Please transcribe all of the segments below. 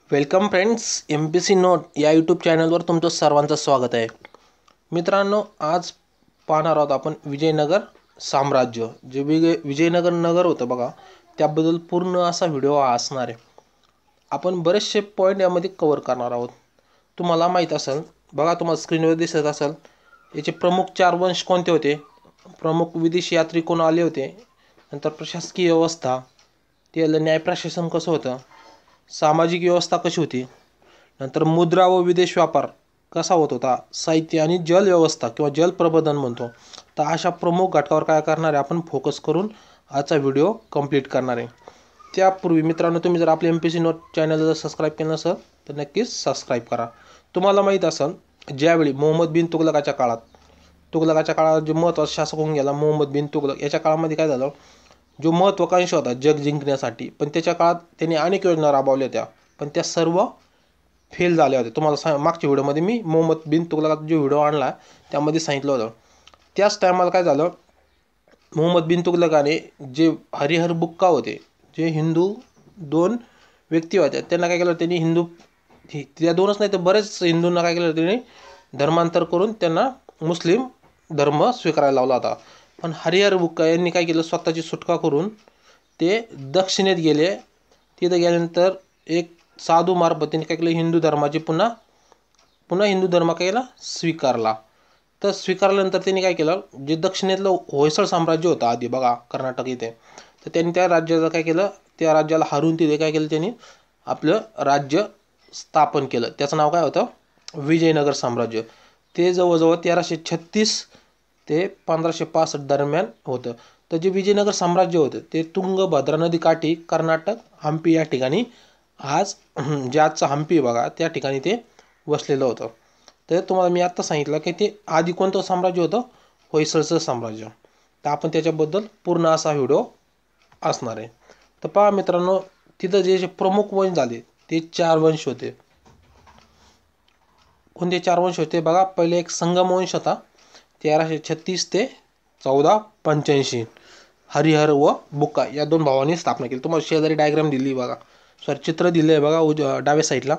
Welcome friends, MPC note या YouTube चॅनलवर तुमचं सर्वांचं स्वागत आहे. मित्रांनो, आज पाहणार आहोत आपण विजयनगर साम्राज्य. जे विजयनगर नगर होतं बघा, त्याबद्दल पूर्ण असा व्हिडिओ असणार आहे. आपण बरेचसे पॉईंट यामध्ये कव्हर करणार आहोत. तुम्हाला माहीत असेल बघा, तुम्हाला स्क्रीनवर दिसत असेल याचे प्रमुख 4 वंश कोणते होते, प्रमुख विदेशी यात्री कोण आले होते, नंतर प्रशासकीय व्यवस्था, ते न्याय प्रशासन कसं होतं, सामाजिक व्यवस्था कशी होती, नंतर मुद्रा व विदेश व्यापार कसा होत होता, साहित्य आणि जल व्यवस्था किंवा जल प्रबंधन म्हणतो. तर अशा प्रमुख घटकावर काय करणार आहे आपण फोकस करून आजचा व्हिडिओ कंप्लीट करणार आहे. त्यापूर्वी मित्रांनो, तुम्ही जर आपले MPC नोट चॅनल जर सबस्क्राईब केलं नसेल तर नक्कीच सबस्क्राईब करा. तुम्हाला माहीत असेल ज्यावेळी मोहम्मद बिन तुगलकाच्या काळात जो महत्त्वाचा शासक होऊन गेला मोहम्मद बिन तुगलक, याच्या काळामध्ये काय झालं, जो महत्त्वाकांक्षा होता जग जिंकण्यासाठी, पण त्याच्या काळात त्यांनी अनेक योजना राबवल्या होत्या, पण त्या सर्व फेल झाल्या होत्या. तुम्हाला मागच्या व्हिडिओमध्ये मी मोहम्मद बिन तुगलकाचा जो व्हिडिओ आणला त्यामध्ये सांगितलं होतं. त्याच टायमाला काय झालं, मोहम्मद बिन तुगलकाने जे हरिहर बुक्का होते, जे हिंदू 2 व्यक्ती होत्या, त्यांना काय केलं, त्यांनी त्या दोनच नाही तर बरेच हिंदूंना काय केलं, त्यांनी धर्मांतर करून त्यांना मुस्लिम धर्म स्वीकारायला लावला होता. पण हरिहर बुक्का यांनी काय केलं, स्वतःची सुटका करून ते दक्षिणेत गेले. तिथं गेल्यानंतर एक साधू मार्फत त्यांनी काय केलं, हिंदू धर्माची पुन्हा हिंदू धर्म काय केला, स्वीकारला. तर स्वीकारल्यानंतर त्यांनी काय केलं, जे दक्षिणेतलं होयसळ साम्राज्य होतं आधी बघा कर्नाटक इथे, तर त्यांनी त्या राज्याचं काय केलं, त्या राज्याला हरून तिथे काय केलं, त्यांनी आपलं राज्य स्थापन केलं. त्याचं नाव काय होतं, विजयनगर साम्राज्य. ते जवळजवळ 1336 ते 1565 दरम्यान होतं. तर जे विजयनगर साम्राज्य होतं ते तुंगभद्रा नदीकाठी कर्नाटक हम्पी या ठिकाणी, आज जे आजचं हम्पी बघा त्या ठिकाणी ते वसलेलं होतं. तर तुम्हाला मी आत्ता सांगितलं की ते आधी कोणतं साम्राज्य होतं, होयसळचं साम्राज्य. तर आपण त्याच्याबद्दल पूर्ण असा व्हिडिओ असणार आहे. तर पहा मित्रांनो, तिथं जे प्रमुख वंश झाले ते 4 वंश होते. कोणते 4 वंश होते बघा, पहिले एक संगम वंश होता 1336 ते 1485. हरिहर व बुक्का या 2 भावांनी स्थापना केली. तुम्हाला शेजारी डायग्राम दिली बघा, चित्र दिलं आहे बघा डाव्या साईडला.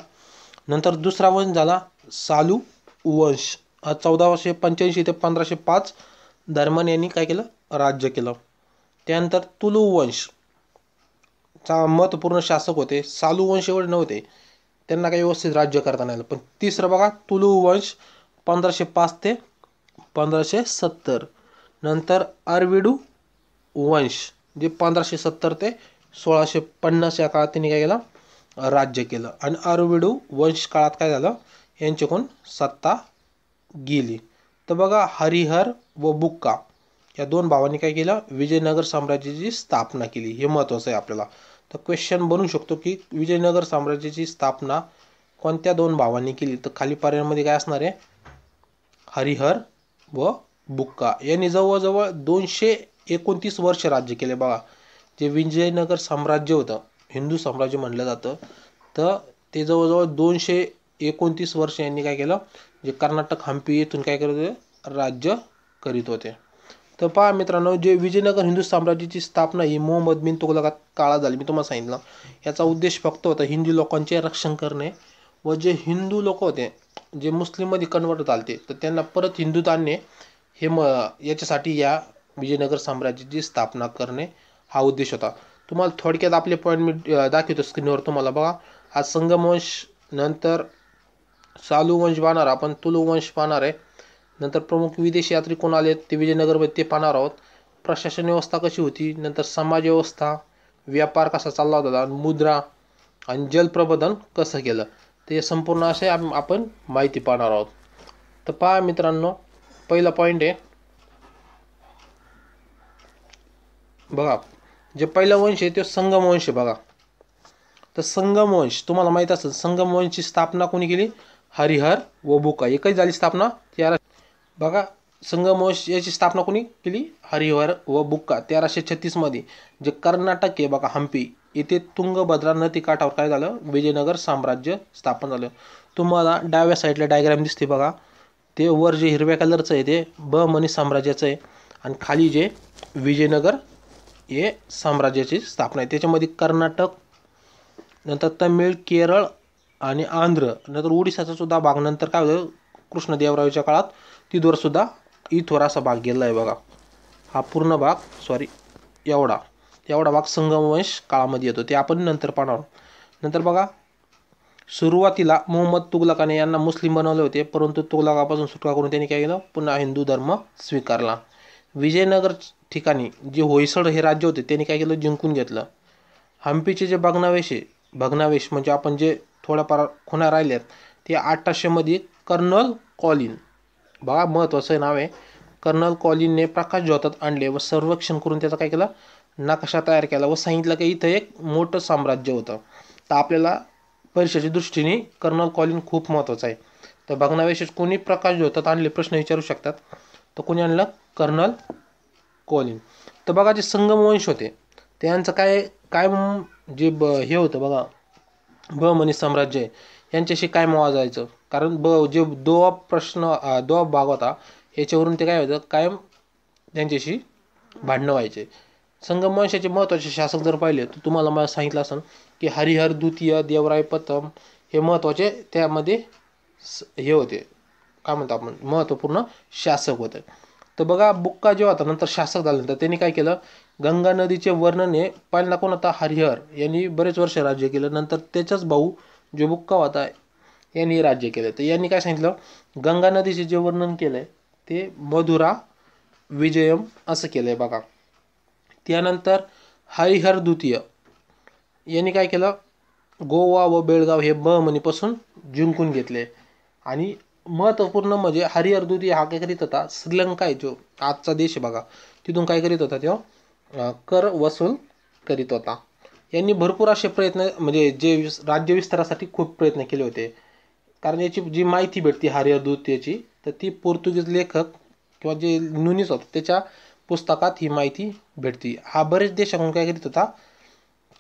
नंतर दुसरा वंश झाला सालू वंश. 1485 ते 1505 दरम्यान यांनी काय केलं, राज्य केलं. त्यानंतर तुलू वंश महत्त्वपूर्ण शासक होते. सालू वंश एवढे नव्हते, त्यांना काही व्यवस्थित राज्य करता नाही आलं. पण तिसरं बघा तुलू वंश 1505 ते 1570. नंतर अरविडू वंश जे 1570 ते 1650 या काळात त्यांनी काय केलं, राज्य केलं. आणि अरविडू वंश काळात काय झालं, यांच्याकडून सत्ता गेली. तर बघा, हरिहर व बुक्का या 2 भावांनी काय केलं, विजयनगर साम्राज्याची स्थापना केली. हे महत्त्वाचं आहे आपल्याला. तर क्वेश्चन बनू शकतो की विजयनगर साम्राज्याची स्थापना कोणत्या 2 भावांनी केली. तर खाली पर्यायामध्ये काय असणार आहे, हरिहर व बुक्का यांनी जवळजवळ 229 वर्ष राज्य केले. बघा, जे विजयनगर साम्राज्य होतं, हिंदू साम्राज्य म्हटलं जातं, तर ते जवळजवळ 229 वर्ष यांनी काय केलं, जे कर्नाटक हम्पी येथून काय करत होते, राज्य करीत होते. तर पहा मित्रांनो, जे विजयनगर हिंदू साम्राज्याची स्थापना ही मोहम्मद बिन तुगलक काळात झाली. मी तुम्हाला सांगितलं याचा उद्देश फक्त होता हिंदू लोकांचे रक्षण करणे, व जे हिंदू लोक होते जे मुस्लिममध्ये कन्वर्ट झाले तर त्यांना परत हिंदूत आणणे, हे याच्यासाठी या विजयनगर साम्राज्याची स्थापना करणे हा उद्देश होता. तुम्हाला थोडक्यात आपले पॉईंट मी दाखवतो स्क्रीनवर. तुम्हाला बघा, आज संगम वंश, नंतर सालू वंश पाहणार आपण, तुलू वंश पाहणार आहे, नंतर प्रमुख विदेशी यात्री कोण आले ते विजयनगरमध्ये ते पाहणार आहोत, प्रशासन व्यवस्था कशी होती, नंतर समाज व्यवस्था, व्यापार कसा चालला होता, मुद्रा आणि जलप्रबंधन कसं केलं, ते संपूर्ण असे आपण माहिती पाहणार आहोत. तर पहा मित्रांनो, पहिला पॉईंट आहे बघा, जे पहिला वंश आहे तो संगम वंश आहे बघा. तर संगम वंश तुम्हाला माहीत असेल, संगम वंशची स्थापना कोणी केली, हरिहर व बुक्का. एकच झाली स्थापना त्याला बघा. संगम वंश याची स्थापना कोणी केली, हरिहर व बुक्का 1336 मध्ये. जे कर्नाटक आहे बघा हम्पी इथे तुंगभद्रा नदी काठावर काय झालं, विजयनगर साम्राज्य स्थापन झालं. तुम्हाला डाव्या साईडला डायग्राम दिसते बघा, ते वर जे हिरव्या कलरचं आहे ते बहमनी साम्राज्याचं आहे, आणि खाली जे विजयनगर हे साम्राज्याची स्थापना आहे. त्याच्यामध्ये कर्नाटक, नंतर तमिळ, केरळ आणि आंध्र नंतर ओडिसाचा सुद्धा भाग नंतर काय होतं कृष्णदेवरायाच्या काळात तिथवर सुद्धा इथवर असा भाग गेला आहे बघा. हा पूर्ण भाग एवढा भाग संगमवंश काळामध्ये येतो, ते आपण नंतर पाहणार. नंतर बघा सुरुवातीला मोहम्मद तुघलकाने यांना मुस्लिम बनवले होते, परंतु तुघलकापासून सुटका करून त्यांनी काय केलं पुन्हा हिंदू धर्म स्वीकारला. विजयनगर ठिकाणी जे होयसळ हे राज्य होते त्यांनी काय केलं जिंकून घेतलं. हम्पीचे जे भग्नावेश म्हणजे आपण जे थोड्याफार खुणा राहिल्यात ते 1800 मध्ये कर्नल कॉलिन, बघा महत्त्वाचं नाव आहे, कर्नल कॉलिनने प्रकाश ज्योतात आणले व सर्वेक्षण करून त्याचा काय केलं नकाशा तयार केला व सांगितलं की इथं एक मोठं साम्राज्य होतं. तर आपल्याला परीक्षेच्या दृष्टीने कर्नल कॉलिन खूप महत्त्वाचं आहे. तर भग्नावेश कोणी प्रकाश ज्योतात आणले प्रश्न विचारू शकतात. तर कोणी आणलं कर्नल कॉलिन. तर बघा जे संगमवंश होते त्यांचं काय जे हे होतं बघा बहमनी साम्राज्य यांच्याशी काय जायचं, कारण जे दोहा भाग होता याच्यावरून ते काय होतं कायम त्यांच्याशी भांडणं व्हायचे. संगमवंशाचे महत्त्वाचे शासक जर पाहिले तर तुम्हाला मला सांगितलं असेल की हरिहर द्वितीय, देवराय प्रथम हे महत्त्वाचे त्यामध्ये हे होते, काय म्हणतो आपण महत्त्वपूर्ण शासक होते. तर बघा बुक्का जेव्हा होता नंतर शासक झाल्यानंतर त्यांनी काय केलं गंगा नदीचे वर्णन हे पहिल्यांदा कोण होता हरिहर यांनी बरेच वर्ष राज्य केलं. नंतर त्याचाच भाऊ जो बुक्का होता यांनी राज्य केलं. तर यांनी काय सांगितलं गंगा नदीचे जे वर्णन केलंय ते मधुरा विजयम असं केलंय बघा. त्यानंतर हरिहर द्वितीय यांनी काय केलं गोवा व बेळगाव हे बहमनीपासून जिंकून घेतले. आणि महत्त्वपूर्ण म्हणजे हरिहर द्वितीय हा काय करीत होता श्रीलंका आहे जो आजचा देश आहे बघा तिथून काय करीत होता तो कर वसूल करीत होता. यांनी भरपूर असे प्रयत्न म्हणजे जे राज्य विस्तारासाठी खूप प्रयत्न केले होते, कारण याची जी माहिती भेटते हरिहर द्वितीयची तर ती पोर्तुगीज लेखक किंवा जे नुनीस होते त्याच्या पुस्तकात ही माहिती भेटते. हा बरेच देशांकडून काय करीत होता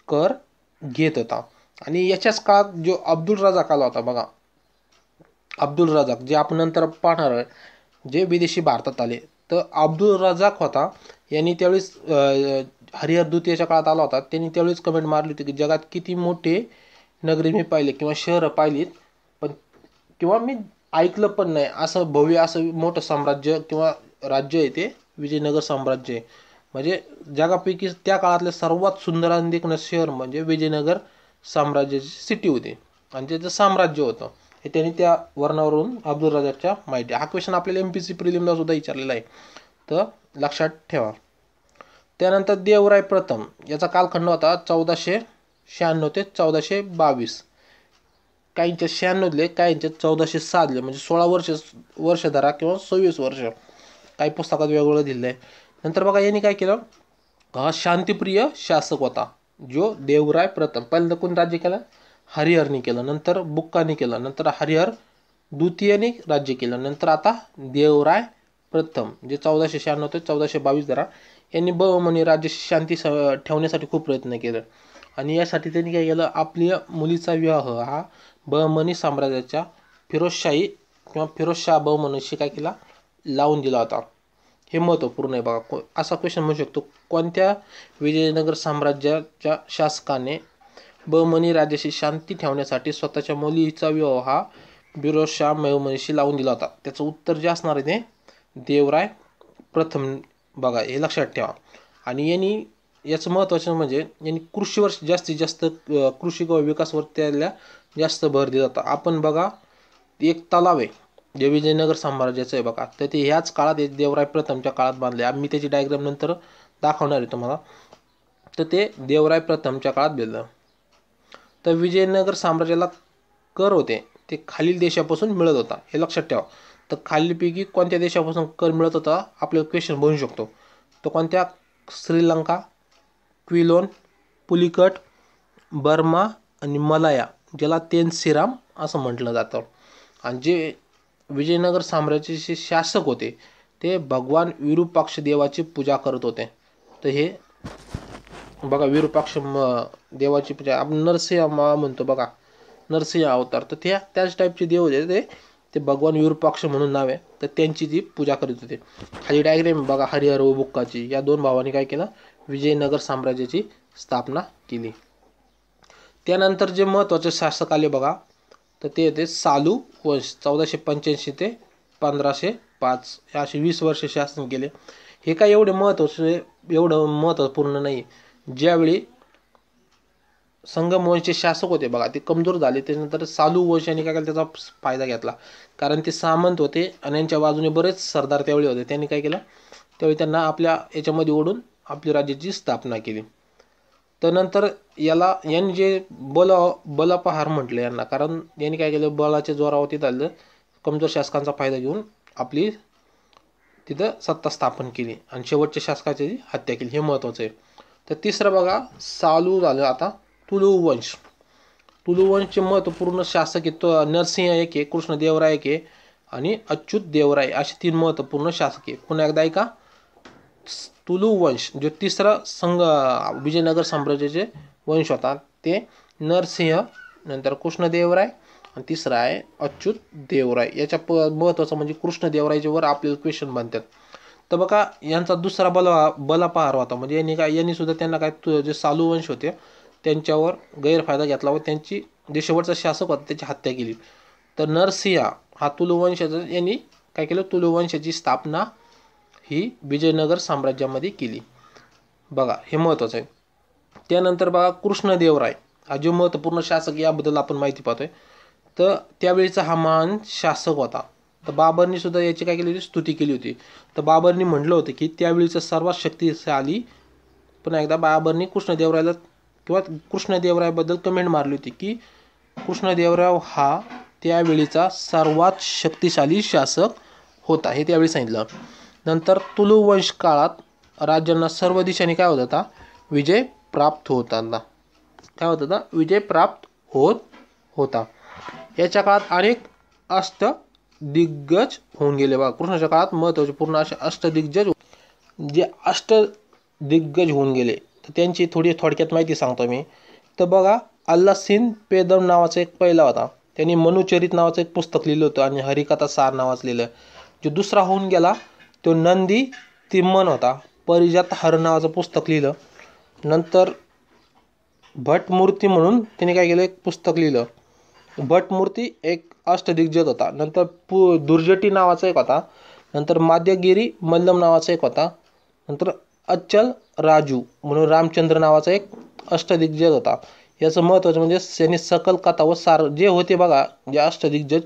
कर घेत होता. आणि याच्याच काळात जो अब्दुल रजाक आला होता बघा, अब्दुल रजाक जे आपण नंतर पाहणार आहे जे विदेशी भारतात आले. तर अब्दुल रजाक होता यांनी त्यावेळेस हरिहर द्वितीयच्या काळात आला होता. त्यांनी त्यावेळेस कमेंट मारली होती की जगात किती मोठे नगरी मी पाहिले किंवा शहरं पाहिलीत पण किंवा मी ऐकलं पण नाही असं भव्य असं मोठं साम्राज्य किंवा राज्य आहे ते विजयनगर साम्राज्य आहे. म्हणजे जगापैकी त्या काळातलं सर्वात सुंदर आणि देखणं शहर म्हणजे विजयनगर साम्राज्याची सिटी होती आणि त्याचं साम्राज्य होतं. हे त्यांनी त्या वर्णावरून अब्दुल रजाकच्या माहिती. हा क्वेश्चन आपल्याला MPSC प्रिलिमला सुद्धा विचारलेला आहे तर लक्षात ठेवा. त्यानंतर देवराय प्रथम याचा कालखंड होता 1496 ते 1422. काहींच्या 96 काहींच्या 1407 म्हणजे 16 वर्ष धरा किंवा 26 वर्ष, काही पुस्तकात वेगवेगळं दिलेलं आहे. नंतर बघा यांनी काय केलं हा शांतिप्रिय शासक होता जो देवराय प्रथम. पहिल्यांदा कोण राज्य केलं हरिहरने केलं, नंतर बुक्काने केलं, नंतर हरिहर द्वितीयने राज्य केलं, नंतर आता देवराय प्रथम जे 1496 ते 1422 धरा यांनी बहमनी राज्य शांती ठेवण्यासाठी खूप प्रयत्न केले. आणि यासाठी त्यांनी काय केलं आपल्या मुलीचा विवाह हा बहमनी साम्राज्याच्या फिरोजशाही किंवा फिरोजशाह बहमनीशी काय केला लावून दिला होता. हे महत्त्वपूर्ण आहे बघा. असा क्वेश्चन म्हणू शकतो कोणत्या विजयनगर साम्राज्याच्या शासकाने बहमनी राज्याशी शांती ठेवण्यासाठी स्वतःच्या मुलीचा विवाह हा फिरोजशाह बहमनीशी लावून दिला होता. त्याचं उत्तर जे असणार आहे ते देवराय प्रथम बघा, हे लक्षात ठेवा. आणि यांनी याचं महत्त्वाचं म्हणजे यांनी कृषीवर जास्तीत जास्त कृषी विकासावर त्याला जास्त भर दिला होता. आपण बघा एक तलाव आहे जे विजयनगर साम्राज्याचं आहे बघा, तर ते ह्याच काळात देवराय प्रथमच्या काळात बांधले. मी त्याची डायग्राम नंतर दाखवणार आहे तुम्हाला. तर ते देवराय प्रथमच्या काळात बांधलं. तर विजयनगर साम्राज्याला कर होते ते खालील देशापासून मिळत होता, हे लक्षात ठेवा. तर खालीलपैकी कोणत्या देशापासून कर मिळत होता आपल्याला क्वेश्चन बनू शकतो. तो कोणत्या श्रीलंका, क्विलोन, पुलिकट, बर्मा आणि मलाया ज्याला तेनसिराम असं म्हटलं जातं. आणि जे विजयनगर साम्राज्याचे शासक होते ते भगवान विरूपाक्ष देवाची पूजा करत होते. तर हे बघा विरूपाक्ष देवाची पूजा आपण नरसिंह म्हणतो बघा, नरसिंह अवतार. तर त्याच टाईपचे देव होते ते भगवान विरूपाक्ष म्हणून नाव आहे. तर त्यांची ती पूजा करीत होते. खाली डायग्राम बघा हरिहर व बुक्काची, या दोन भावांनी काय केलं विजयनगर साम्राज्याची स्थापना केली. त्यानंतर जे महत्त्वाचे शासक आले बघा तर ते येते सालू वंश 1485 ते 1505 असे 20 वर्ष शासन केले. हे काय एवढं महत्त्वपूर्ण नाही. ज्यावेळी संगम वंशचे शासक होते बघा, ते कमजोर झाले, त्यानंतर सालू वंशाने काय केलं, त्याचा फायदा घेतला. कारण ते सामंत होते आणि यांच्या बाजूने बरेच सरदार त्यावेळी होते. त्यांनी काय केलं, त्यावेळी त्यांना आपल्या याच्यामध्ये ओढून आपली राज्याची स्थापना केली. तर नंतर यांनी जे बलापहार म्हटलं यांना, कारण यांनी काय केलं, बलाच्या जोरावरती झालं, कमजोर शासकांचा फायदा घेऊन आपली तिथं सत्ता स्थापन केली आणि शेवटच्या शासकाची हत्या केली. हे महत्त्वाचं आहे. तर तिसरं बघा, चालू झालं आता तुलू वंश. तुलू वंशचे महत्त्वपूर्ण शासक आहे नरसिंह एक आहे, कृष्णदेवराय एक आहे आणि अच्युत देवराय असे 3 महत्त्वपूर्ण शासक आहे. पुन्हा एकदा ऐका, तुलू वंश जो तिसरा विजयनगर साम्राज्याचे वंश होता ते नरसिंह, नंतर कृष्णदेवराय आणि तिसरा आहे अच्युत देवराय. याच्या महत्त्वाचं म्हणजे कृष्णदेवरायच्या वर आपल्याला क्वेश्चन बनतात. तर बघा, यांचा दुसरा बलापहार होता. म्हणजे यांनी सुद्धा त्यांना काय जे सालू वंश होते त्यांच्यावर गैरफायदा घेतला व त्यांची जे शेवटचा शासक होता त्याची हत्या केली. तर नरसिंह हा तुलू वंशाचा यांनी काय केलं, तुलू वंशाची स्थापना ही विजयनगर साम्राज्यामध्ये केली. बघा, हे महत्त्वाचं आहे. त्यानंतर बघा, कृष्णदेवराय हा जो महत्त्वपूर्ण शासक, याबद्दल आपण माहिती पाहतोय. तर त्यावेळीचा हा महान शासक होता. तर बाबरनी सुद्धा याची काय केली होती, स्तुती केली होती. तर बाबरनी म्हटलं होतं की त्यावेळीचं सर्वात शक्तिशाली, पुन्हा एकदा बाबरनी कृष्णदेवरायला किंवा कृष्णदेवरायबद्दल कमेंट मारली होती की कृष्णदेवराय हा त्यावेळीचा सर्वात शक्तिशाली शासक होता, हे त्यावेळी सांगितलं. नंतर तुलू वंश काळात राज्यांना सर्व दिशांनी काय होत होता, विजय प्राप्त होत होता. काय होत होता, विजय प्राप्त होत होता. याच्या काळात अनेक अष्टदिग्गज होऊन गेले. बघा, कृष्णाच्या काळात महत्त्वाचे पूर्ण असे अष्टदिग्गज होऊन गेले. तर त्यांची थोडक्यात माहिती सांगतो मी. तर बघा, अल्लासिन पेदम नावाचा एक पहिला होता. त्यांनी मनुचरित नावाचं एक पुस्तक लिहिलं होतं आणि हरिकथा सार नावाचं लिहिलं. जो दुसरा होऊन गेला तो नंदी तिम्मन होता. परिजात हर नावाचं पुस्तक लिहिलं. नंतर भटमूर्ती म्हणून त्याने काय केलं, एक पुस्तक लिहिलं. भटमूर्ती एक अष्टदिग्गज होता. नंतर दुर्जटी नावाचा एक होता. नंतर माद्यगिरी मल्लम नावाचा एक होता. नंतर अच्चल राजू म्हणून रामचंद्र नावाचा एक अष्टदिग्गज होता. याचं महत्त्वाचं म्हणजे त्यांनी सकल कथा व सार जे होते बघा, जे अष्टदिग्गज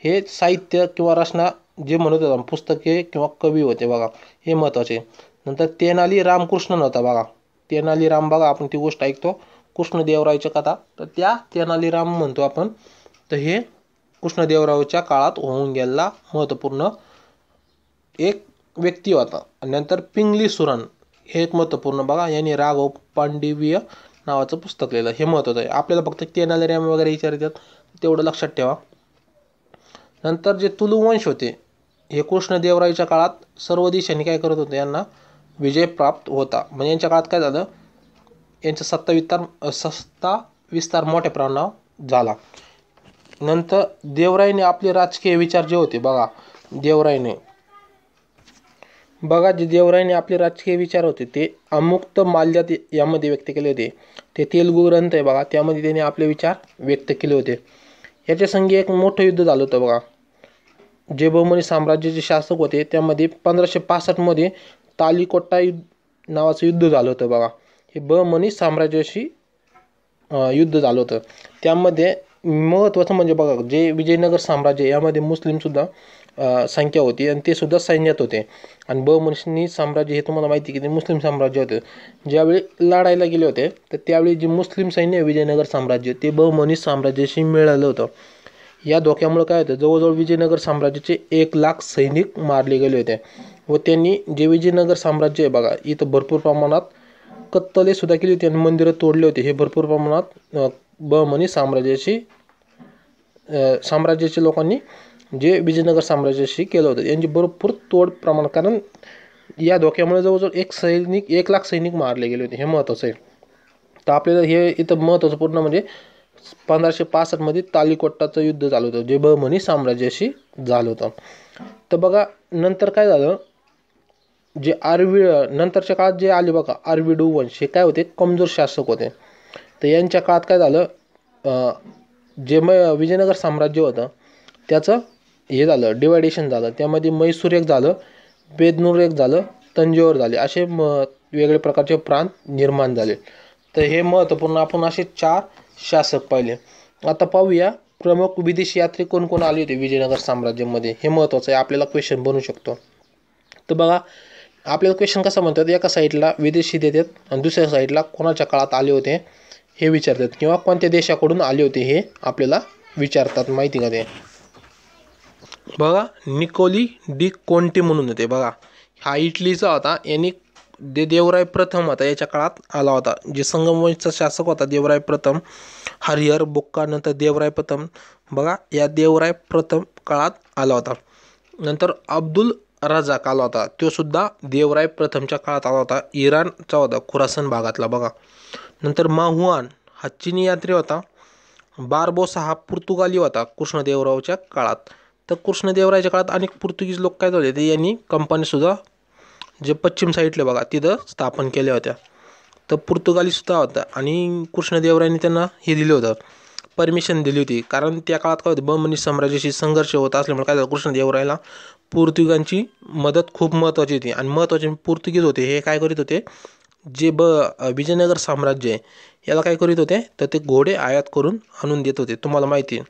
हे साहित्य किंवा रचना जे म्हणत होता, पुस्तके किंवा कवी होते बघा, हे महत्त्वाचे. नंतर तेनाली रामकृष्णन होता. बघा, तेनाली राम, बघा आपण ती गोष्ट ऐकतो कृष्णदेवरायच्या कथा, तर त्या तेनाली राम म्हणतो आपण. तर हे कृष्णदेवरायच्या काळात होऊन गेलेला महत्त्वपूर्ण एक व्यक्ती होता. नंतर पिंगली सुरन हे एक महत्त्वपूर्ण, बघा, यांनी राघव पांडिव्य नावाचं पुस्तक लिहिलं. हे महत्त्वाचं आहे. आपल्याला फक्त तेनाली राम वगैरे विचारतात, तेवढं लक्षात ठेवा. नंतर जे तुलू वंश होते हे कृष्णदेवरायच्या काळात सर्व दिशांनी काय करत होते, यांना विजय प्राप्त होता. म्हणजे यांच्या काळात काय झालं, यांचा सत्ता विस्तार मोठ्या प्रमाणावर झाला. नंतर देवरायने आपले राजकीय विचार जे होते बघा, जे देवरायने आपले राजकीय विचार होते ते अमुक्त माल्यात यामध्ये व्यक्त केले होते. ते तेलुगू ग्रंथ आहे बघा, त्यामध्ये त्यांनी आपले विचार व्यक्त केले होते. याच्या संगी एक मोठं युद्ध झालं होतं बघा. जे बहमनी साम्राज्याचे शासक होते त्यामध्ये 1565 मध्ये तालिकोटा नावाचं युद्ध झालं होतं बघा. हे बहमनी साम्राज्याशी युद्ध झालं होतं. त्यामध्ये महत्त्वाचं म्हणजे बघा, जे विजयनगर साम्राज्य यामध्ये मुस्लिमसुद्धा संख्या होती आणि ते सुद्धा सैन्यात होते. आणि बहमनी साम्राज्य हे तुम्हाला माहिती की ते मुस्लिम साम्राज्य होते. ज्यावेळी लढायला गेले होते तर त्यावेळी जे मुस्लिम सैन्य विजयनगर साम्राज्य ते बहमनी साम्राज्याशी मिळालं होतं. या धोक्यामुळे काय होतं, जवळजवळ विजयनगर साम्राज्याचे 1,00,000 सैनिक मारले गेले होते. व त्यांनी जे विजयनगर साम्राज्य आहे बघा, इथं भरपूर प्रमाणात कत्तले सुद्धा केली होती आणि मंदिरं तोडले होते. हे भरपूर प्रमाणात बहमनी साम्राज्याच्या लोकांनी जे विजयनगर साम्राज्याशी केलं होतं यांची भरपूर तोड प्रमाण, कारण या धोक्यामुळे जवळजवळ 1,00,000 सैनिक मारले गेले होते. हे महत्त्वाचं आहे. तर आपल्याला हे इथं महत्त्वाचं पूर्ण म्हणजे 1565 मध्ये तालिकोटाचं युद्ध झालं होतं जे बहमनी साम्राज्याशी झालं होतं. तर बघा, नंतर काय झालं, जे नंतरच्या काळात जे आले बघा आर्विडू वंश, हे काय होते, कमजोर शासक होते. तर यांच्या काळात काय झालं, जे विजयनगर साम्राज्य होतं त्याचं हे झालं, डिवायडेशन झालं. त्यामध्ये म्हैसूर एक झालं, बेदनूर एक झालं, तंजौर झाले, असे वेगवेगळ्या प्रकारचे प्रांत निर्माण झाले. तर हे महत्त्वपूर्ण आपण असे 4 शासक पाहिले. आता पाहूया प्रमुख विदेशी यात्री कोण कोण आले होते विजयनगर साम्राज्यामध्ये. हे महत्त्वाचं आहे, आपल्याला क्वेश्चन बनू शकतो. तर बघा आपल्याला क्वेश्चन कसा म्हणतात, एका साईडला विदेशी देतात आणि दुसऱ्या साईडला कोणाच्या काळात आले होते हे विचारतात, किंवा कोणत्या देशाकडून आले होते हे आपल्याला विचारतात. माहिती का ते. बघा निकोली डी कोंटी म्हणून होते. बघा हा इटलीचा होता. यांनी देवराय प्रथम होता याच्या काळात आला होता. जे संगमवंशचा शासक होता देवराय प्रथम, हरिहर बुक्का, नंतर देवराय प्रथम. बघा या देवराय प्रथम काळात आला होता. नंतर अब्दुल रजाक आला होता, तो सुद्धा देवराय प्रथमच्या काळात आला होता. इराणचा होता, खुरासन भागातला. बघा नंतर माहुआन हा चीनी यात्री होता. बारबोसा हा पोर्तुगाली होता कृष्णदेवरावच्या काळात. तर कृष्णदेवरायाच्या काळात अनेक पोर्तुगीज लोक काय झाले ते यांनी कंपनीसुद्धा जे पश्चिम साईडले बघा तिथं स्थापन केल्या होत्या. तर पोर्तुगालीसुद्धा होता आणि कृष्णदेवरायांनी त्यांना हे दिलं होतं, परमिशन दिली होती. कारण त्या काळात काय होतं, बहमनी साम्राज्याशी संघर्ष होत असल्यामुळे काय झालं, कृष्णदेवरायाला पोर्तुगांची मदत खूप महत्त्वाची होती. आणि महत्त्वाचे पोर्तुगीज होते हे काय करीत होते, जे विजयनगर साम्राज्य आहे याला काय करीत होते, तर ते घोडे आयात करून आणून देत होते, तुम्हाला माहिती आहे.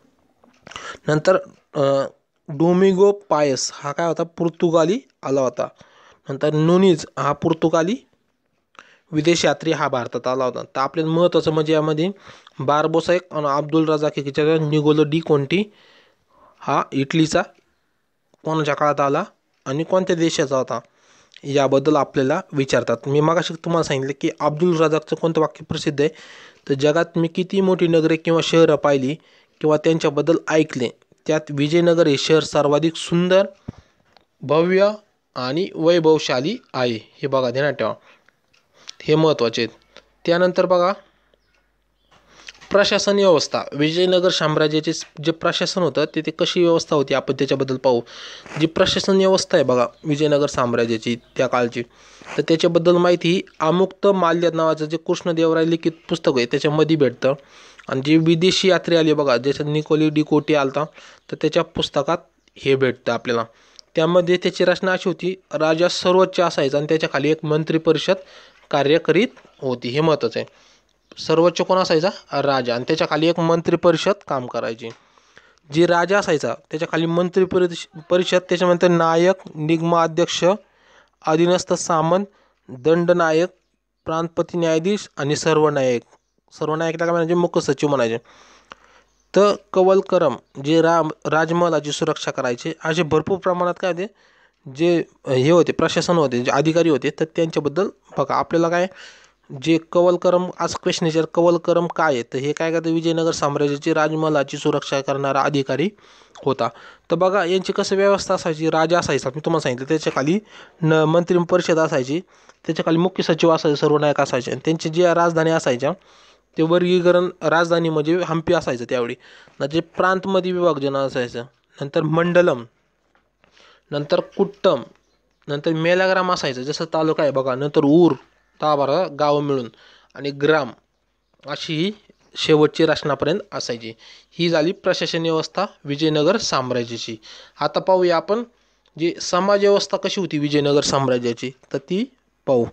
नंतर डोमिगो पायस हा काय होता, पोर्तुगाली आला होता. नंतर नुनीज हा पोर्तुगाली विदेश यात्री हा भारतात आला होता. तर आपल्याला महत्त्वाचं म्हणजे यामध्ये बारबोसा एक आणि अब्दुल रजाक एक, निकोलो डी कोंटी हा इटलीचा कोणाच्या काळात आला आणि कोणत्या देशाचा होता याबद्दल आपल्याला विचारतात. मी मगाशी तुम्हाला सांगितलं की अब्दुल रजाकचं कोणतं वाक्य प्रसिद्ध आहे, तर जगात मी किती मोठी नगरे किंवा शहरं पाहिली किंवा त्यांच्याबद्दल ऐकले, त्यात विजयनगर हे शहर सर्वाधिक सुंदर, भव्य आणि वैभवशाली आहे. हे बघा ध्यानात ठेवा, हे महत्त्वाचे आहेत. त्यानंतर बघा प्रशासन व्यवस्था. विजयनगर साम्राज्याचे जे प्रशासन होतं ते कशी व्यवस्था होती आपण त्याच्याबद्दल पाहू. जी प्रशासन व्यवस्था आहे बघा विजयनगर साम्राज्याची त्या काळची, तर त्याच्याबद्दल माहिती अमुक्त माल्य नावाचं जे कृष्णदेवराय लिखित पुस्तक आहे त्याच्यामध्ये भेटतं. आणि जे विदेशी यात्री आले बघा, जसं निकोली डी कोटी आलता, तर त्याच्या पुस्तकात हे भेटतं आपल्याला. त्यामध्ये त्याची रचना अशी होती, राजा सर्वोच्च असायचा आणि त्याच्या खाली एक मंत्रिपरिषद कार्य करीत होती. हे महत्त्वाचं आहे. सर्वोच्च कोण असायचा, राजा, आणि त्याच्या खाली एक मंत्रिपरिषद काम करायची. जी राजा असायचा त्याच्या खाली मंत्रिपरिषद, त्याच्यानंतर नायक, निगमा अध्यक्ष, अधीनस्थ सामंत, दंडनायक, प्रांतपती न्यायाधीश आणि सर्वनायक. सर्वनायकला काय म्हणायचे, मुख्य सचिव म्हणायचे. तर कवलकरम जे राजमहालाची सुरक्षा करायचे. असे भरपूर प्रमाणात काय होते जे हे होते प्रशासन होते, जे अधिकारी होते, तर त्यांच्याबद्दल बघा आपल्याला काय, जे कवलकरम आज क्वेश्चन विचार, कवलकरम काय आहे, तर हे काय करते, विजयनगर साम्राज्याची राजमहालाची सुरक्षा करणारा अधिकारी होता. तर बघा यांची कसं व्यवस्था असायची, राजा असायचा मी तुम्हाला सांगितलं, त्याच्या खाली मंत्री परिषद असायची, त्याच्या खाली मुख्य सचिव असायचे, सर्वनायक असायचे, आणि त्यांची जी राजधानी असायच्या ते वर्गीकरण, राजधानी म्हणजे हम्पी असायचं त्यावेळी, म्हणजे प्रांतमध्ये विभाजन असायचं. नंतर मंडलम, नंतर कुट्टम, नंतर मेलाग्राम असायचं जसं तालुका आहे बघा, नंतर ऊर 10-12 गावं मिळून, आणि ग्राम अशी ही शेवटची रचनापर्यंत असायची. ही झाली प्रशासन व्यवस्था विजयनगर साम्राज्याची. आता पाहूया आपण जी समाज व्यवस्था कशी होती विजयनगर साम्राज्याची, तर ती पाहू.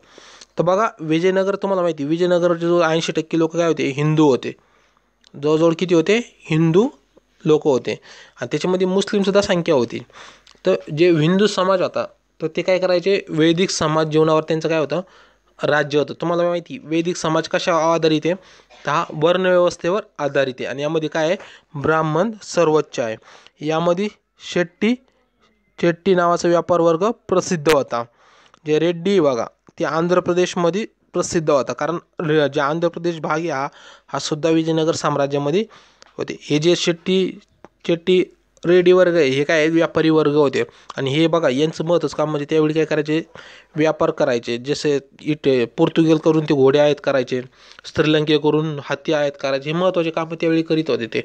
तर बघा विजयनगर तुम्हाला माहिती, विजयनगरचे जो 80% लोक काय होते, हिंदू होते. जवळजवळ किती होते, हिंदू लोक होते, आणि त्याच्यामध्ये मुस्लिमसुद्धा संख्या होती. तर जे हिंदू समाज होता तर ते काय करायचे, वैदिक समाज जीवनावर त्यांचं काय होतं, राज्य होतं. तुम्हाला माहिती वैदिक समाज कशावर आधारित आहे, तर हा वर्णव्यवस्थेवर आधारित आहे. आणि यामध्ये काय आहे, ब्राह्मण सर्वोच्च आहे. यामध्ये शेट्टी नावाचा व्यापार वर्ग प्रसिद्ध होता. जे रेड्डी बघा ते आंध्र प्रदेशमध्ये प्रसिद्ध होता, कारण जे आंध्र प्रदेश भाग आहे हा सुद्धा विजयनगर साम्राज्यामध्ये होते. हे जे शेट्टी रेड्डी वर्ग आहे हे काय व्यापारी वर्ग होते. आणि हे बघा यांचं महत्त्वाचं काम म्हणजे त्यावेळी काय करायचे, व्यापार करायचे. जसे पोर्तुगीज करून ते घोडे आयात करायचे, श्रीलंकेकडून हत्ती आयात करायचे, हे महत्त्वाचे कामं त्यावेळी करीत होते ते.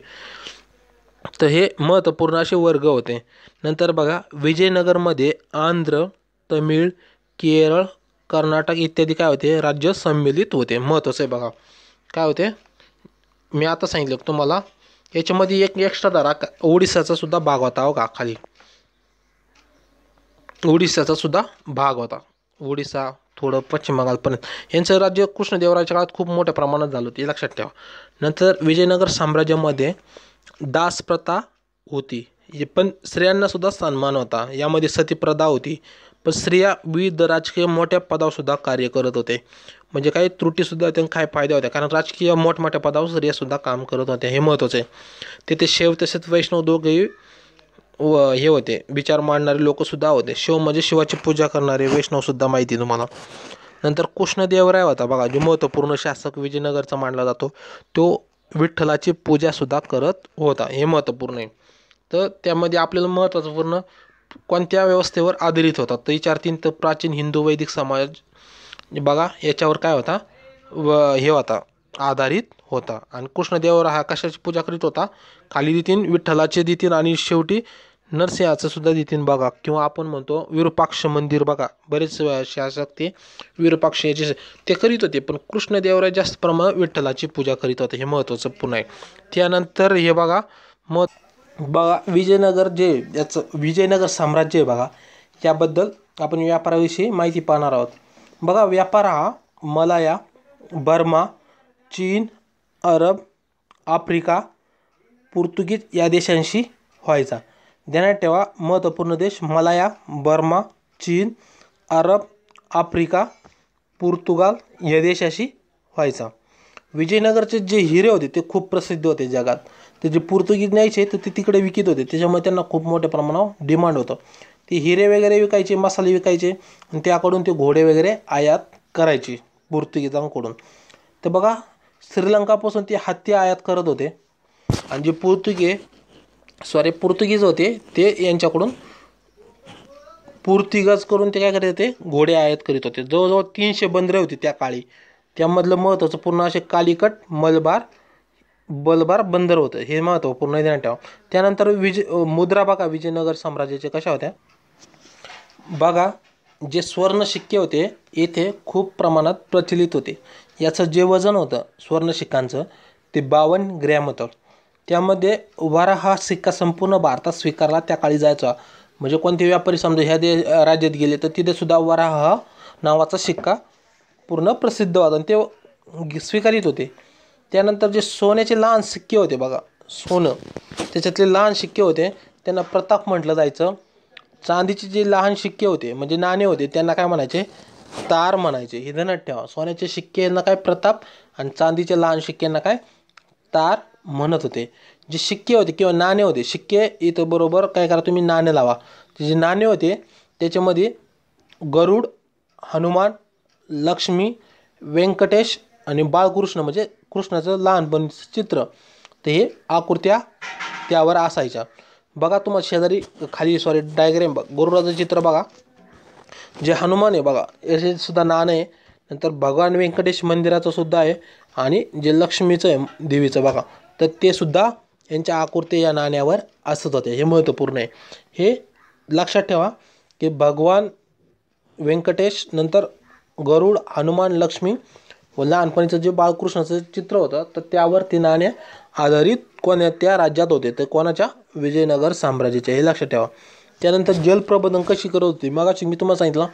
तर हे महत्त्वपूर्ण असे वर्ग होते. नंतर बघा विजयनगरमध्ये आंध्र, तमिळ, केरळ, कर्नाटक इत्यादी काय होते, राज्य सम्मिलित होते. महत्त्वाचं आहे बघा काय होते, मी आता सांगितलं तुम्हाला याच्यामध्ये एक एक्स्ट्रा धरा ओडिसाचा सुद्धा भाग होता हो का, खाली ओडिसाचा सुद्धा भाग होता. ओडिसा थोडं पश्चिम बंगालपर्यंत यांचं राज्य कृष्णदेवरायाच्या काळात खूप मोठ्या प्रमाणात झालं होतं, हे लक्षात ठेवा. नंतर विजयनगर साम्राज्यामध्ये दास प्रथा होती, पण स्त्रियांना सुद्धा सन्मान होता. यामध्ये सतीप्रथा होती, पण स्त्रिया विविध राजकीय मोठ्या पदावर सुद्धा कार्य करत होते. म्हणजे काही त्रुटीसुद्धा होत्या, काही फायद्या होत्या, कारण राजकीय मोठमोठ्या पदावर स्त्रियासुद्धा काम करत होत्या, हे महत्त्वाचं आहे. तिथे शैव तसेच वैष्णव दोघेही हे होते, विचार मांडणारे लोकसुद्धा होते. शिव म्हणजे शिवाची पूजा करणारे, वैष्णवसुद्धा माहिती तुम्हाला. नंतर कृष्णदेवराय होता बघा, जो महत्त्वपूर्ण शासक विजयनगरचा मानला जातो, तो विठ्ठलाची पूजासुद्धा करत होता, हे महत्त्वपूर्ण आहे. तर त्यामध्ये आपल्याला महत्त्वाचं पूर्ण कोणत्या व्यवस्थेवर आधारित होता तर विचारतील, तर प्राचीन हिंदू वैदिक समाज बघा याच्यावर काय होता हे होता आधारित होता. आणि कृष्णदेवराय हा कशाची पूजा करीत होता, खाली देतीन विठ्ठलाचे देतीन आणि शेवटी नरसिंहाचं सुद्धा देतीन बघा, किंवा आपण म्हणतो विरूपाक्ष मंदिर बघा, बरेच शासक ते विरूपाक्ष याचे ते करीत होते, पण कृष्णदेवराय जास्त प्रमाणात विठ्ठलाची पूजा करीत होते, हे महत्त्वाचं पुन्हा आहे. त्यानंतर हे बघा बघा विजयनगर जे याचं विजयनगर साम्राज्य आहे बघा, याबद्दल आपण व्यापाराविषयी माहिती पाहणार आहोत. बघा व्यापार हा मलाया, बर्मा, चीन, अरब, आफ्रिका, पोर्तुगीज या देशांशी व्हायचा. ध्यानात ठेवा, महत्त्वपूर्ण देश मलाया, बर्मा, चीन, अरब, आफ्रिका, पोर्तुगाल या देशाशी व्हायचा. विजयनगरचे जे हिरे होते ते खूप प्रसिद्ध होते जगात. ते जे पोर्तुगीज न्यायचे तर ते तिकडे विकत होते, त्याच्यामुळे त्यांना खूप मोठ्या प्रमाणावर डिमांड होतं. ते हिरे वगैरे विकायचे, मसाले विकायचे आणि त्याकडून ते घोडे वगैरे आयात करायचे पोर्तुगीजांकडून. तर बघा श्रीलंकापासून ते हत्ती आयात करत होते, आणि जे पोर्तुगीज होते ते यांच्याकडून पोर्तुगीज करून ते काय करत होते, घोडे आयात करीत होते. जवळजवळ 300 बंदरे होती त्या काळी. त्यामधलं महत्त्वाचं पूर्ण असे कालिकट, बलबार बंदर होतं, हे महत्त्वपूर्ण ध्यान ठेवा. त्यानंतर मुद्रा बघा विजयनगर साम्राज्याचे कशा होत्या बघा. जे स्वर्ण शिक्के होते येथे खूप प्रमाणात प्रचलित होते. याचं जे वजन होतं स्वर्ण शिक्कांचं ते 52 ग्रॅम होतं. त्यामध्ये वारा हा सिक्का संपूर्ण भारतात स्वीकारला त्या काळी जायचा. म्हणजे कोणते व्यापारी समजा ह्या राज्यात गेले तर तिथे सुद्धा वराह हा नावाचा शिक्का पूर्ण प्रसिद्ध होता आणि ते स्वीकारित होते. त्यानंतर जे सोन्याचे लहान सिक्के होते बघा, सोनं त्याच्यातले लहान शिक्के होते त्यांना प्रताप म्हटलं जायचं. चांदीचे जे लहान शिक्के होते म्हणजे नाणे होते त्यांना काय म्हणायचे, तार म्हणायचे, हे ध्यानात ठेवा. सोन्याचे शिक्के यांना काय प्रताप आणि चांदीचे लहान शिक्क्यांना काय तार म्हणत होते. जे शिक्के होते किंवा नाणे होते, शिक्के इथं बरोबर काय करा तुम्ही नाणे लावा. ते जे नाणे होते त्याच्यामध्ये गरुड, हनुमान, लक्ष्मी, व्यंकटेश आणि बाळकृष्ण म्हणजे कृष्णाचं लहानपणीचं चित्र, तर हे आकृत्या त्यावर असायच्या. बघा तुम्हाला शेजारी खाली डायग्राम बघा, गरुडाचं चित्र बघा, जे हनुमान आहे बघा याचे सुद्धा नाणं आहे. नंतर भगवान व्यंकटेश मंदिराचं सुद्धा आहे आणि जे लक्ष्मीचं आहे देवीचं बघा, तर ते सुद्धा यांच्या आकृत्या या नाण्यावर असत होते, हे महत्त्वपूर्ण आहे. हे लक्षात ठेवा की भगवान व्यंकटेश, नंतर गरुड, हनुमान, लक्ष्मी व लहानपणीचं जे बाळकृष्णाचं चित्र होतं तर त्यावर ते नाणे आधारित कोणत्या राज्यात होते, तर कोणाच्या विजयनगर साम्राज्याचे, हे लक्षात ठेवा. त्यानंतर जलप्रबंधन कशी करत होती, मगाशी मी तुम्हाला सांगितलं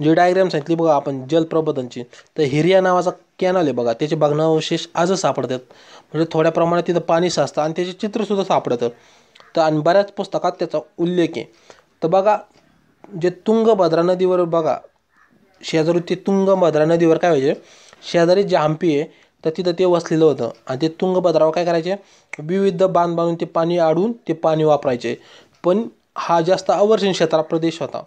जे डायग्राम सांगितली बघा आपण जलप्रबंधनची, तर हिरिया नावाचा कॅनल आहे बघा, त्याचे भग्नावशेष आजच सापडतात. म्हणजे थोड्या प्रमाणात तिथं पाणी साचतं आणि त्याचे चित्रसुद्धा सापडतं. तर आणि बऱ्याच पुस्तकात त्याचा उल्लेख आहे. तर बघा जे तुंगभद्रा नदीवर बघा शेजारी ते तुंगभद्रा नदीवर काय व्हायचे, शेजारी जे हंपी आहे तर तिथं ते वसलेलं होतं आणि ते तुंगभद्रावर काय करायचे, विविध बांध बांधून ते पाणी अडवून ते पाणी वापरायचे. पण हा जास्त अवर्षण क्षेत्रा प्रदेश होता.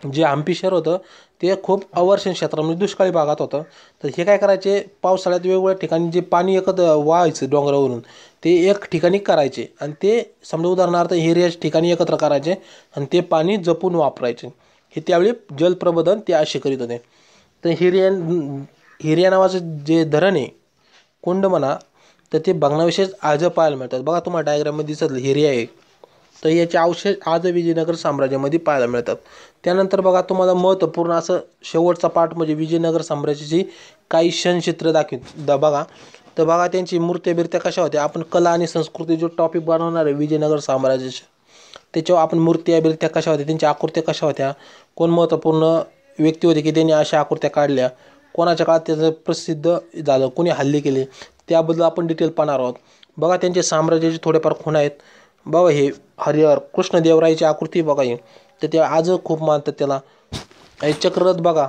जे हंपी शहर होतं ते खूप अवर्षण क्षेत्रामध्ये दुष्काळी भागात होतं. तर हे काय करायचे, पावसाळ्यात वेगवेगळ्या ठिकाणी जे पाणी एकत्र व्हायचं डोंगरावरून ते एक ठिकाणी करायचे आणि ते समजा उदाहरणार्थ हिऱ्याच्या ठिकाणी एकत्र करायचे आणि ते पाणी जपून वापरायचे. हे त्यावेळी जलप्रबंधन ते असे करीत होते. तर हिरिया नावाचं जे धरण आहे, कुंड म्हणा, तर ते भग्नावशेष आज पाहायला मिळतात. बघा तुम्हाला डायग्राममध्ये दिसत हिरिया आहे, तर याचे अवशेष आज विजयनगर साम्राज्यामध्ये पाहायला मिळतात. त्यानंतर बघा तुम्हाला महत्त्वपूर्ण असं शेवटचा पार्ट म्हणजे विजयनगर साम्राज्याची काही क्षणचित्र बघा. तर बघा त्यांची मूर्त्या कशा होत्या. आपण कला आणि संस्कृती जो टॉपिक बनवणार आहे विजयनगर साम्राज्याचे, त्याच्यावर आपण मूर्त्या कशा होत्या, त्यांच्या आकृत्या कशा होत्या, कोण महत्त्वपूर्ण व्यक्ती होते की त्यांनी अशा आकृत्या काढल्या, कोणाच्या काळात त्याचं प्रसिद्ध झालं, कोणी हल्ले केले, त्याबद्दल आपण डिटेल पाहणार आहोत. बघा त्यांचे साम्राज्याचे थोडेफार खूण आहेत. बघा हे हरिहर कृष्णदेवरायाची आकृती बघा ही, तर ते आज खूप मानतात त्याला. आणि चक्ररथ बघा.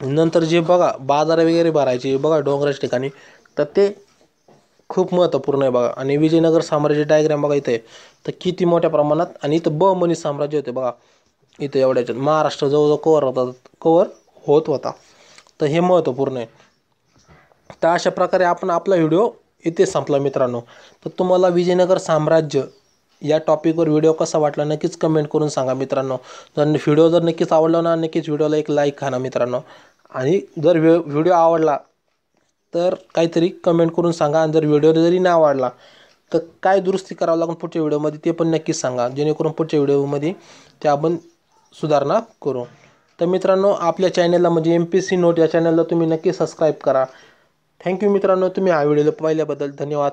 नंतर जे बघा बाजार वगैरे भरायचे बघा डोंगराच्या ठिकाणी, तर ते खूप महत्त्वपूर्ण आहे बघा. आणि विजयनगर साम्राज्य डायग्राम बघा इथे, तर किती मोठ्या प्रमाणात. आणि इथं बहमनी साम्राज्य होते बघा, इथं एवढ्याच्यात महाराष्ट्र जवळजवळ कवर होत होता. तर हे महत्त्वपूर्ण आहे. तर अशा प्रकारे आपण आपला व्हिडिओ इथे संपला मित्रांनो. तर तुम्हाला विजयनगर साम्राज्य या टॉपिकवर व्हिडिओ कसा वाटला नक्कीच कमेंट करून सांगा मित्रांनो. जर व्हिडिओ जर नक्कीच आवडला ना, नक्कीच व्हिडिओला एक लाईक करा मित्रांनो. आणि जर व्हिडिओ आवडला तर काहीतरी कमेंट करून सांगा. आणि जर व्हिडिओ जरी नाही आवडला तर काय दुरुस्ती करावं लागेल पुढच्या व्हिडिओमध्ये ते पण नक्कीच सांगा, जेणेकरून पुढच्या व्हिडिओमध्ये ते आपण सुधारणा करू. तर मित्रांनो आपल्या चॅनलला म्हणजे MPSC नोट या चॅनलला तुम्ही नक्की सबस्क्राईब करा. थँक्यू मित्रांनो, तुम्ही हा व्हिडिओ पाहिल्याबद्दल धन्यवाद.